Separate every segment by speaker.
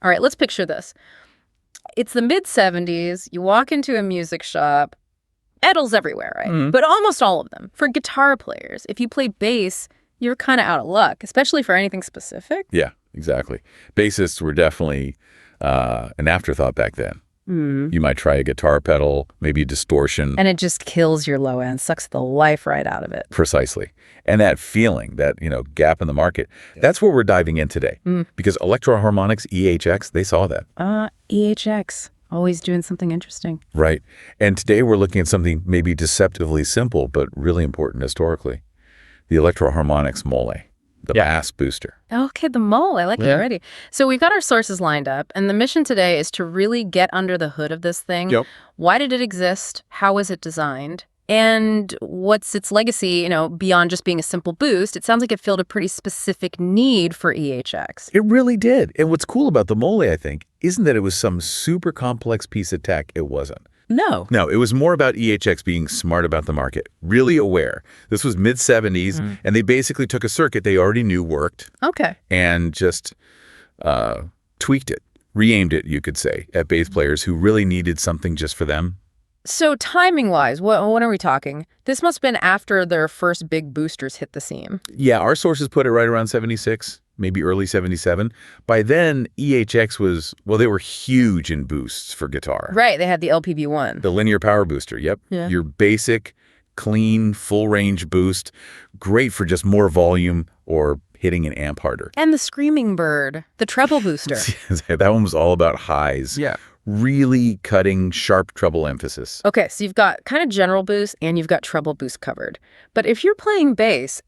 Speaker 1: All right, let's picture this. It's the mid-'70s. You walk into a music shop. Pedals everywhere, right?
Speaker 2: Mhm.
Speaker 1: But almost all of them. For guitar players, if you play bass, you're kind of out of luck, especially for anything specific.
Speaker 2: Yeah, exactly. Bassists were definitely an afterthought back then. You might try a guitar pedal, maybe a distortion.
Speaker 1: And it just kills your low end, sucks the life right out of it.
Speaker 2: Precisely. And that feeling, that, gap in the market, that's where we're diving in today. Because Electro Harmonix, EHX, they saw that.
Speaker 1: EHX, always doing something interesting.
Speaker 2: Right. And today we're looking at something maybe deceptively simple, but really important historically. The Electro Harmonix Mole, the bass booster.
Speaker 1: Okay, the mole. I like it already. So we've got our sources lined up, and the mission today is to really get under the hood of this thing.
Speaker 2: Yep.
Speaker 1: Why did it exist? How was it designed? And what's its legacy, beyond just being a simple boost? It sounds like it filled a pretty specific need for EHX.
Speaker 2: It really did. And what's cool about the Mole, I think, isn't that it was some super complex piece of tech. It wasn't.
Speaker 1: No.
Speaker 2: No, it was more about EHX being smart about the market, really aware. This was mid-'70s, and they basically took a circuit they already knew worked.
Speaker 1: Okay.
Speaker 2: And just tweaked it, re-aimed it, you could say, at bass players who really needed something just for them.
Speaker 1: So timing-wise, what are we talking? This must have been after their first big boosters hit the scene.
Speaker 2: Yeah, our sources put it right around 76, maybe early 77. By then, EHX they were huge in boosts for guitar.
Speaker 1: Right, they had the LPB1.
Speaker 2: The linear power booster, yep.
Speaker 1: Yeah.
Speaker 2: Your basic, clean, full-range boost, great for just more volume or hitting an amp harder.
Speaker 1: And the Screaming Bird, the treble booster.
Speaker 2: That one was all about highs.
Speaker 3: Yeah.
Speaker 2: Really cutting, sharp treble emphasis.
Speaker 1: Okay, so you've got kind of general boost and you've got treble boost covered. But if you're playing bass,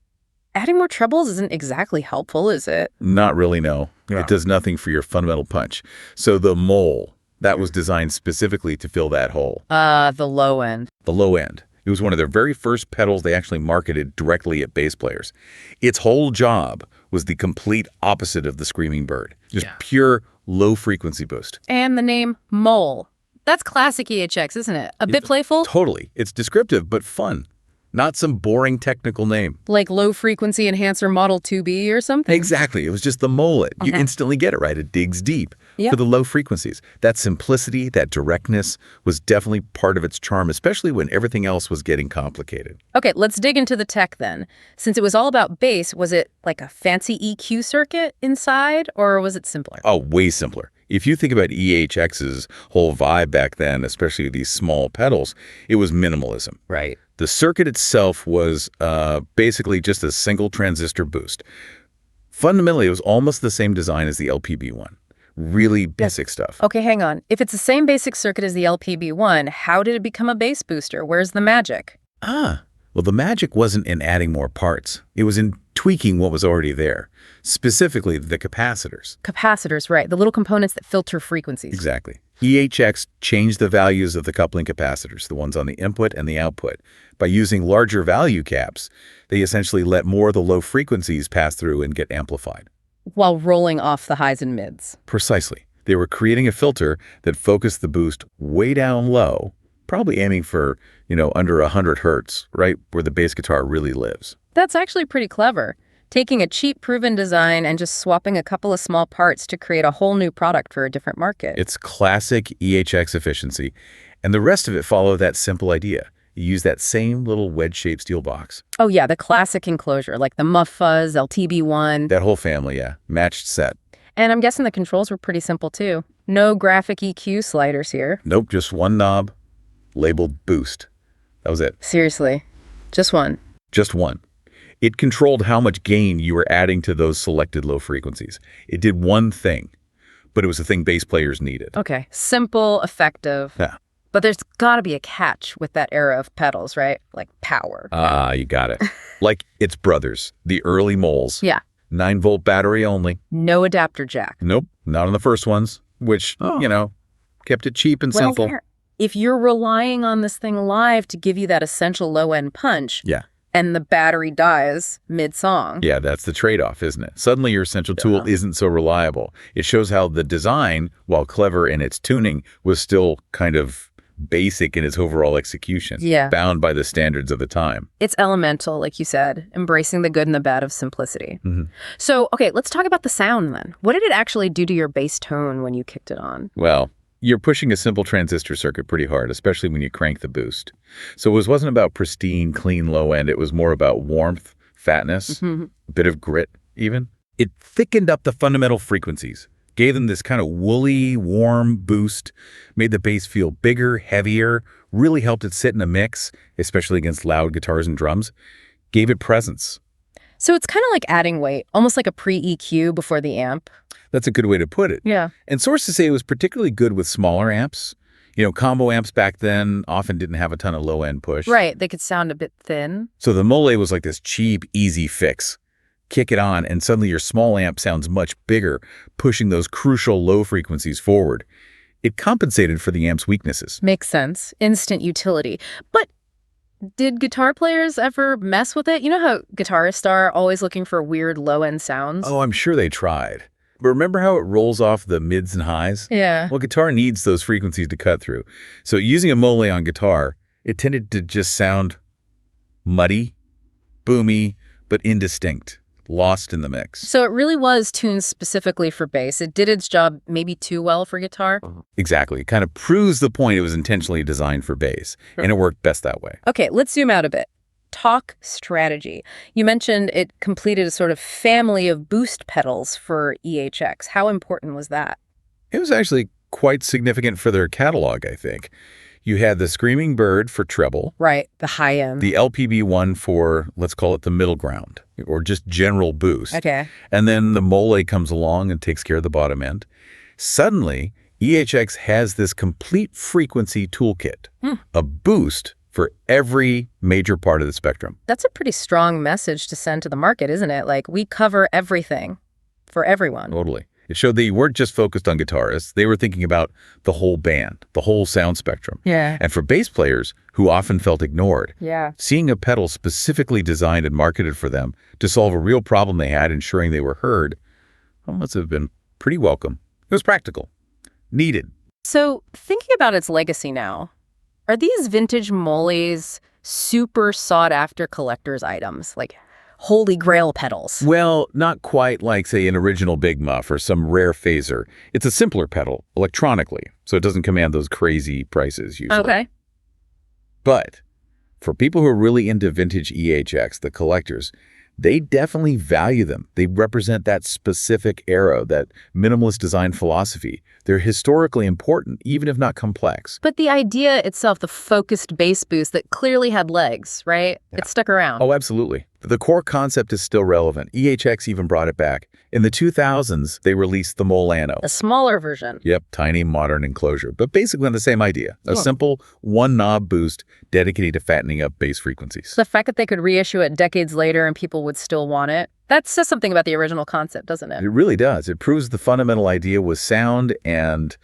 Speaker 1: adding more trebles isn't exactly helpful, is it?
Speaker 2: Not really, no.
Speaker 3: Yeah.
Speaker 2: It does nothing for your fundamental punch. So the Mole, that was designed specifically to fill that hole.
Speaker 1: The low end.
Speaker 2: The low end. It was one of their very first pedals they actually marketed directly at bass players. Its whole job was the complete opposite of the Screaming Bird. Just pure low-frequency boost.
Speaker 1: And the name Mole. That's classic EHX, isn't it? A bit playful?
Speaker 2: Totally. It's descriptive, but fun. Not some boring technical name.
Speaker 1: Like low-frequency enhancer Model 2B or something?
Speaker 2: Exactly. It was just the Mole. You instantly get it, right? It digs deep for the low frequencies. That simplicity, that directness was definitely part of its charm, especially when everything else was getting complicated.
Speaker 1: Okay, let's dig into the tech then. Since it was all about bass, was it like a fancy EQ circuit inside, or was it simpler?
Speaker 2: Oh, way simpler. If you think about EHX's whole vibe back then, especially these small pedals, it was minimalism.
Speaker 1: Right.
Speaker 2: The circuit itself was basically just a single transistor boost. Fundamentally, it was almost the same design as the LPB1. Really basic stuff.
Speaker 1: Okay, hang on. If it's the same basic circuit as the LPB1, how did it become a bass booster? Where's the magic?
Speaker 2: Well, the magic wasn't in adding more parts. It was in tweaking what was already there, specifically the capacitors.
Speaker 1: Capacitors, right. The little components that filter frequencies.
Speaker 2: Exactly. EHX changed the values of the coupling capacitors, the ones on the input and the output. By using larger value caps, they essentially let more of the low frequencies pass through and get amplified.
Speaker 1: While rolling off the highs and mids.
Speaker 2: Precisely. They were creating a filter that focused the boost way down low, probably aiming for, under 100 hertz, right where the bass guitar really lives.
Speaker 1: That's actually pretty clever. Taking a cheap, proven design and just swapping a couple of small parts to create a whole new product for a different market.
Speaker 2: It's classic EHX efficiency, and the rest of it followed that simple idea. You use that same little wedge-shaped steel box.
Speaker 1: Oh yeah, the classic enclosure, like the Muff Fuzz, LTB1.
Speaker 2: That whole family, yeah. Matched set.
Speaker 1: And I'm guessing the controls were pretty simple too. No graphic EQ sliders here.
Speaker 2: Nope, just one knob, labeled boost. That was it.
Speaker 1: Seriously, just one.
Speaker 2: Just one. It controlled how much gain you were adding to those selected low frequencies. It did one thing, but it was a thing bass players needed.
Speaker 1: Okay, simple, effective.
Speaker 2: Yeah.
Speaker 1: But there's got to be a catch with that era of pedals, right? Like power.
Speaker 2: You got it. Like its brothers, the early Moles.
Speaker 1: Yeah.
Speaker 2: 9-volt battery only.
Speaker 1: No adapter jack.
Speaker 2: Nope, not on the first ones, which, kept it cheap and simple.
Speaker 1: If you're relying on this thing live to give you that essential low-end punch, and the battery dies mid-song.
Speaker 2: Yeah, that's the trade-off, isn't it? Suddenly your essential tool isn't so reliable. It shows how the design, while clever in its tuning, was still kind of basic in its overall execution,
Speaker 1: Yeah.
Speaker 2: bound by the standards of the time.
Speaker 1: It's elemental, like you said, embracing the good and the bad of simplicity.
Speaker 2: Mm-hmm.
Speaker 1: So, okay, let's talk about the sound then. What did it actually do to your bass tone when you kicked it on?
Speaker 2: Well, you're pushing a simple transistor circuit pretty hard, especially when you crank the boost. So it wasn't about pristine, clean low end. It was more about warmth, fatness, a bit of grit even. It thickened up the fundamental frequencies, gave them this kind of woolly, warm boost, made the bass feel bigger, heavier, really helped it sit in a mix, especially against loud guitars and drums, gave it presence.
Speaker 1: So it's kind of like adding weight, almost like a pre-EQ before the amp.
Speaker 2: That's a good way to put it.
Speaker 1: Yeah.
Speaker 2: And sources say it was particularly good with smaller amps. You know, combo amps back then often didn't have a ton of low-end push.
Speaker 1: Right, they could sound a bit thin.
Speaker 2: So the Mole was like this cheap, easy fix. Kick it on, and suddenly your small amp sounds much bigger, pushing those crucial low frequencies forward. It compensated for the amp's weaknesses.
Speaker 1: Makes sense. Instant utility. But did guitar players ever mess with it? You know how guitarists are always looking for weird low-end sounds?
Speaker 2: Oh, I'm sure they tried. But remember how it rolls off the mids and highs?
Speaker 1: Yeah.
Speaker 2: Well, guitar needs those frequencies to cut through. So using a Mole on guitar, it tended to just sound muddy, boomy, but indistinct. Lost in the mix.
Speaker 1: So it really was tuned specifically for bass. It did its job maybe too well for guitar.
Speaker 2: Exactly. It kind of proves the point it was intentionally designed for bass, and it worked best that way.
Speaker 1: Okay, let's zoom out a bit. Talk strategy. You mentioned it completed a sort of family of boost pedals for EHX. How important was that?
Speaker 2: It was actually quite significant for their catalog, I think. You had the Screaming Bird for treble.
Speaker 1: Right, the high end.
Speaker 2: The LPB1 for, let's call it the middle ground, or just general boost.
Speaker 1: Okay.
Speaker 2: And then the Mole comes along and takes care of the bottom end. Suddenly, EHX has this complete frequency toolkit, a boost for every major part of the spectrum.
Speaker 1: That's a pretty strong message to send to the market, isn't it? Like, we cover everything for everyone.
Speaker 2: Totally. It showed that you weren't just focused on guitarists. They were thinking about the whole band, the whole sound spectrum.
Speaker 1: Yeah.
Speaker 2: And for bass players who often felt ignored,
Speaker 1: Yeah.
Speaker 2: seeing a pedal specifically designed and marketed for them to solve a real problem they had, ensuring they were heard, well, must have been pretty welcome. It was practical, needed.
Speaker 1: So, thinking about its legacy now, are these vintage Moles super sought-after collector's items, like holy grail pedals?
Speaker 2: Well, not quite like, say, an original Big Muff or some rare phaser. It's a simpler pedal, electronically, so it doesn't command those crazy prices usually.
Speaker 1: Okay.
Speaker 2: But for people who are really into vintage EHX, the collectors, they definitely value them. They represent that specific era, that minimalist design philosophy. They're historically important, even if not complex.
Speaker 1: But the idea itself, the focused bass boost that clearly had legs, right?
Speaker 2: Yeah.
Speaker 1: It stuck around.
Speaker 2: Oh, absolutely. The core concept is still relevant. EHX even brought it back. In the 2000s, they released the Molano.
Speaker 1: A smaller version.
Speaker 2: Yep, tiny modern enclosure, but basically on the same idea. A simple one-knob boost dedicated to fattening up bass frequencies.
Speaker 1: The fact that they could reissue it decades later and people would still want it, that says something about the original concept, doesn't it?
Speaker 2: It really does. It proves the fundamental idea was sound and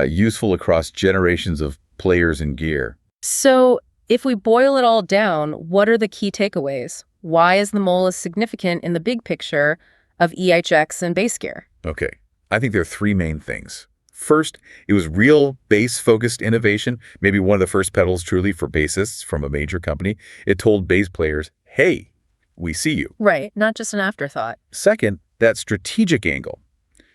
Speaker 2: useful across generations of players and gear.
Speaker 1: So if we boil it all down, what are the key takeaways? Why is the Mole significant in the big picture of EHX and bass gear?
Speaker 2: Okay, I think there are three main things. First, it was real bass-focused innovation, maybe one of the first pedals truly for bassists from a major company. It told bass players, hey, we see you.
Speaker 1: Right, not just an afterthought.
Speaker 2: Second, that strategic angle.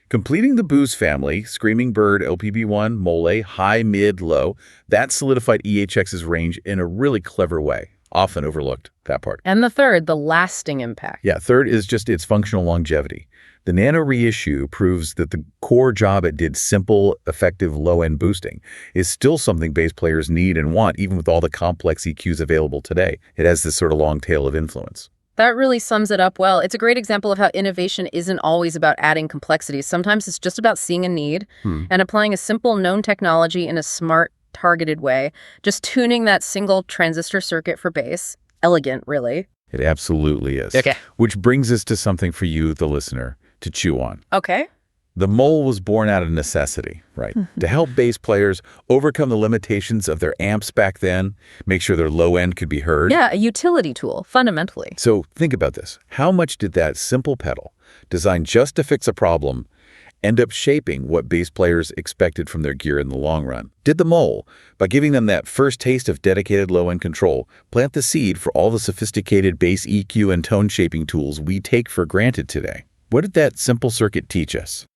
Speaker 2: Completing the Boost family, Screaming Bird, LPB1, Mole, high, mid, low, that solidified EHX's range in a really clever way. Often overlooked, that part.
Speaker 1: And the third, the lasting impact.
Speaker 2: Yeah, third is just its functional longevity. The Nano reissue proves that the core job it did, simple, effective, low-end boosting, is still something bass players need and want, even with all the complex EQs available today. It has this sort of long tail of influence.
Speaker 1: That really sums it up well. It's a great example of how innovation isn't always about adding complexity. Sometimes it's just about seeing a need and applying a simple known technology in a smart, targeted way, just tuning that single transistor circuit for bass. Elegant, really.
Speaker 2: It absolutely is.
Speaker 1: Okay.
Speaker 2: Which brings us to something for you, the listener, to chew on.
Speaker 1: Okay.
Speaker 2: The Mole was born out of necessity, right? To help bass players overcome the limitations of their amps back then, make sure their low end could be heard.
Speaker 1: Yeah, a utility tool, fundamentally.
Speaker 2: So think about this. How much did that simple pedal, designed just to fix a problem, end up shaping what bass players expected from their gear in the long run. Did the mole, by giving them that first taste of dedicated low-end control, plant the seed for all the sophisticated bass EQ and tone shaping tools we take for granted today. What did that simple circuit teach us?